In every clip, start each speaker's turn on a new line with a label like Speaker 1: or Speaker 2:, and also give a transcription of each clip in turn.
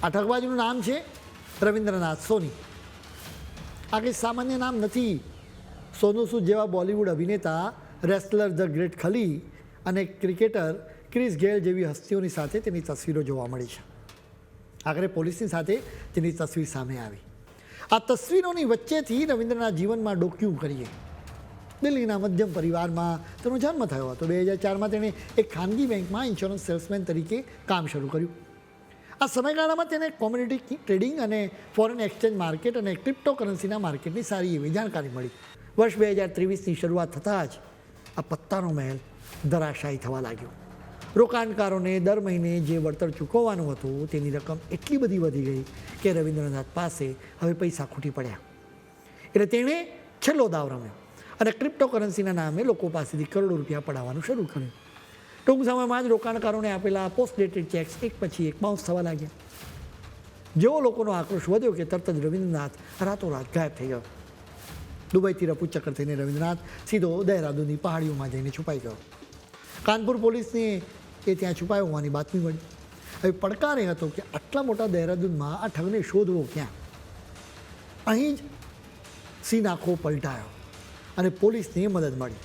Speaker 1: આ ઠગબાજનું નામ છે રવિન્દ્રનાથ સોની. આ કંઈ સામાન્ય નામ નથી. સોનુ સૂદ જેવા બોલિવૂડ અભિનેતા, રેસલર ધ ગ્રેટ ખલી અને ક્રિકેટર ક્રિસ ગેલ જેવી હસ્તીઓની સાથે તેની તસવીરો જોવા મળી છે. આખરે પોલીસની સાથે તેની તસવીર સામે આવી. આ તસવીરોની વચ્ચેથી રવિન્દ્રનાથ જીવનમાં ડોક્યું કરીએ. દિલ્હીના મધ્યમ પરિવારમાં તેનો જન્મ થયો હતો. 2004માં તેણે એક ખાનગી બેંકમાં ઇન્સ્યોરન્સ સેલ્સમેન તરીકે કામ શરૂ કર્યું. આ સમયગાળામાં તેને કોમ્યુનિટી ટ્રેડિંગ અને ફોરેન એક્સચેન્જ માર્કેટ અને ક્રિપ્ટોકરન્સીના માર્કેટની સારી એવી જાણકારી મળી. વર્ષ 2023ની શરૂઆત થતાં જ આ પત્તાનો મહેલ ધરાશાયી થવા લાગ્યો. રોકાણકારોને દર મહિને જે વળતર ચૂકવવાનું હતું તેની રકમ એટલી બધી વધી ગઈ કે રવિન્દ્રનાથ પાસે હવે પૈસા ખૂટી પડ્યા. એટલે તેણે છેલ્લો દાવ રમ્યો અને ક્રિપ્ટોકરન્સીના નામે લોકો પાસેથી કરોડો રૂપિયા પડાવવાનું શરૂ કર્યું. ટૂંક સમયમાં જ રોકાણકારોને આપેલા પોસ્ટ ડેટેડ ચેક્સ એક પછી એક બાઉન્સ થવા લાગ્યા. જેવો લોકોનો આક્રોશ વધ્યો કે તરત જ રવિન્દ્રનાથ રાતોરાત ગાયબ થઈ ગયો. દુબઈથી રફુચક્કર થઈને રવિન્દ્રનાથ સીધો દહેરાદૂનની પહાડીઓમાં જઈને છુપાઈ ગયો. કાનપુર પોલીસને એ ત્યાં છુપાયો હોવાની બાતમી મળી. હવે પડકાર એ હતો કે આટલા મોટા દહેરાદૂનમાં આ ઠગને શોધવો ક્યાં. અહીં જ સીન આખો પલટાયો અને પોલીસને મદદ મળી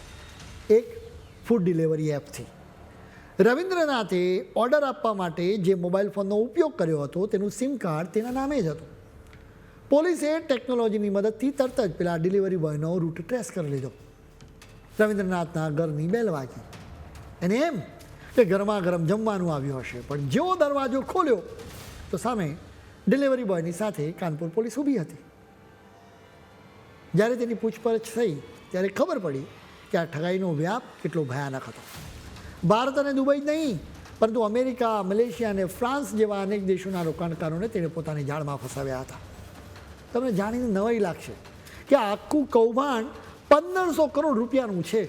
Speaker 1: એક ફૂડ ડિલિવરી એપથી. રવિન્દ્રનાથે ઓર્ડર આપવા માટે જે મોબાઈલ ફોનનો ઉપયોગ કર્યો હતો તેનું સિમ કાર્ડ તેના નામે જ હતું. પોલીસે ટેકનોલોજીની મદદથી તરત જ પેલા ડિલિવરી બોયનો રૂટ ટ્રેસ કરી લીધો. રવિન્દ્રનાથના ઘરની બેલ વાગી. એને એમ કે ગરમા ગરમ જમવાનું આવ્યું હશે, પણ જેવો દરવાજો ખોલ્યો તો સામે ડિલિવરી બોયની સાથે કાનપુર પોલીસ ઊભી હતી. જ્યારે તેની પૂછપરછ થઈ ત્યારે ખબર પડી કે આ ઠગાઈનો વ્યાપ કેટલો ભયાનક હતો. ભારત અને દુબઈ જ નહીં, પરંતુ અમેરિકા, મલેશિયા અને ફ્રાન્સ જેવા અનેક દેશોના રોકાણકારોને તેણે પોતાની જાળમાં ફસાવ્યા હતા. તમને જાણીને નવાઈ લાગશે કે આખું કૌભાંડ 1500 કરોડ રૂપિયાનું છે.